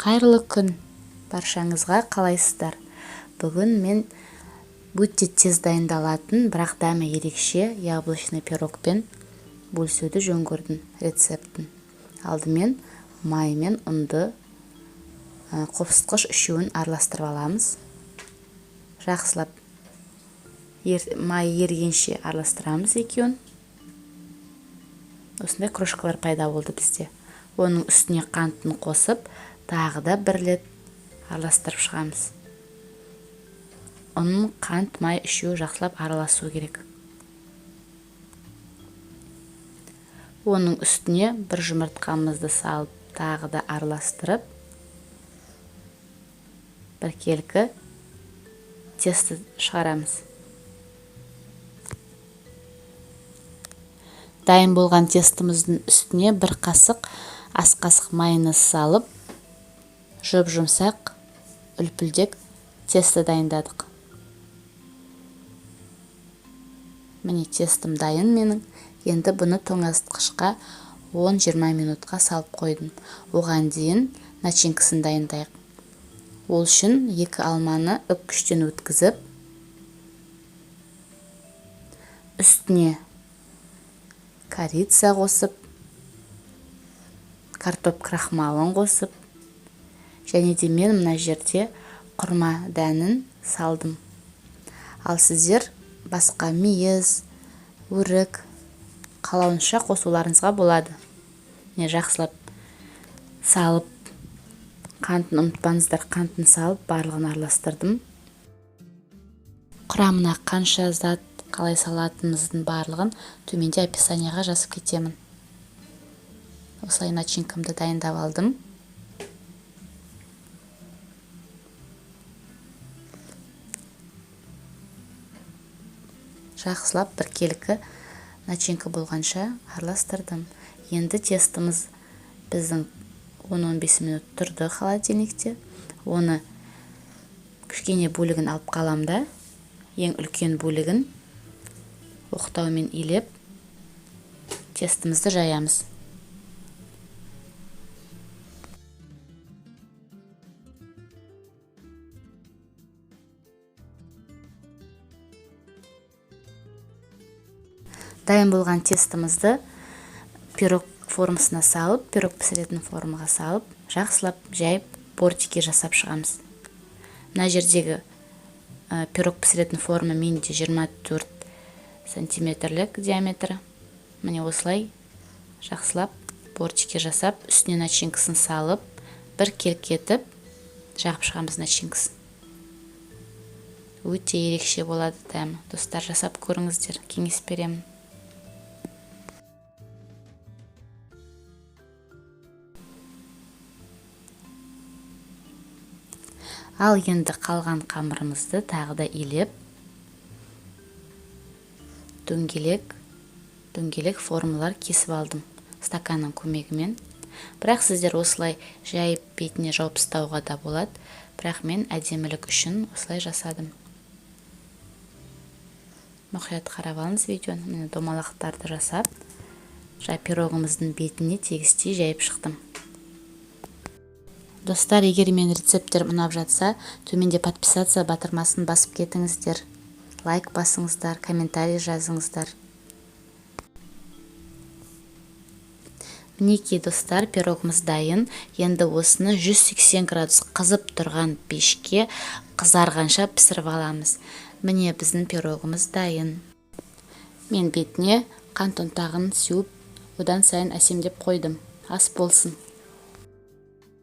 Қайырлы күн баршаңызға, қалайсыздар? Бүгін мен өте тез дайындалатын, бірақ дәмі ерекше яблочный пирогпен бөлісуді жөн көрдім рецептін. Алдымен май мен ұнды қопсытқыш үшеуін араластырып аламыз. Жақсылап май ергенше араластырамыз екеуін. Осындай кружкалар пайда болды бізде. Оның үстіне қантын қосып, тағы да бір рет араластырып шығамыз. Ұн, қант, май үшеуі жақсылап араласу керек. Оның үстіне бір жұмыртқамызды салып, тағы да араластырып, біркелкі тесті шығарамыз. Дайын болған тестіміздің үстіне бір қасық, ас қасық майонез салып, жұп-жұмсақ үлпілдек тесті дайындадық. Міне тестім дайын менің. Енді бұны тоңазытқышқа 10-20 минутқа салып қойдым. Оған дейін начинкасын дайындайық. Ол үшін 2 алманы үпкіштен өткізіп, үстіне корица қосып, картоп крахмалын қосып, және де мен мына жерде құрма дәнін салдым. Ал сіздер басқа мейіз, өрік қалауынша қосуларыңызға болады. Жақсылап салып, қантын ұмытпаңыздар, қантын салып барлығын араластырдым. Құрамына қанша зат қалай салатынымыздың барлығын төменде описанияға жазып кетемін. Осылай начинкамды дайындап алдым. Жақсылап біркелкі начинка болғанша араластырдым. Енді тестіміз біздің 10-15 минут тұрды холодильникте. Оны кішкене бөлігін алып қаламда, ең үлкен бөлігін оқтаумен илеп, тестімізді жаямыз. Дайын болған тестімізді пирог формасына салып, пирог пісіретін формаға салып, жақсылап жайып, бортики жасап шығамыз. Мына жердегі пирог пісіретін форма менде 24 сантиметрлік диаметрі. Міне осылай жақсылап бортики жасап, үстіне начинкасын салып, бір келкетіп, жағып шығамыз начинкасын. Өте ерекше болады дәмі. Достар, жасап көріңіздер, кеңес беремін. Ал енді қалған қамырымызды тағы да илеп, дөңгелек формалар кесіп алдым стаканның көмегімен. Бірақ сіздер осылай жайып бетіне жауып тастауға да болады. Бірақ мен әдемілік үшін осылай жасадым. Мұқият қарап алыңыз видеоны. Мен домалақтарды жасап, пирогымыздың бетіне тегістей жайып шықтым. Достар, егер мен рецепттерім ұнап жатса, төменде подписаться батырмасын басып кетіңіздер. Лайк басыңыздар, комментарий жазыңыздар. Мінекей достар, пирогымыз дайын. Енді осыны 180 градус қызып тұрған пешке қызарғанша пісіріп аламыз. Міне біздің пирогымыз дайын. Мен бетіне қант ұнтағын сеуіп, одан сайын әсемдеп қойдым. Ас болсын.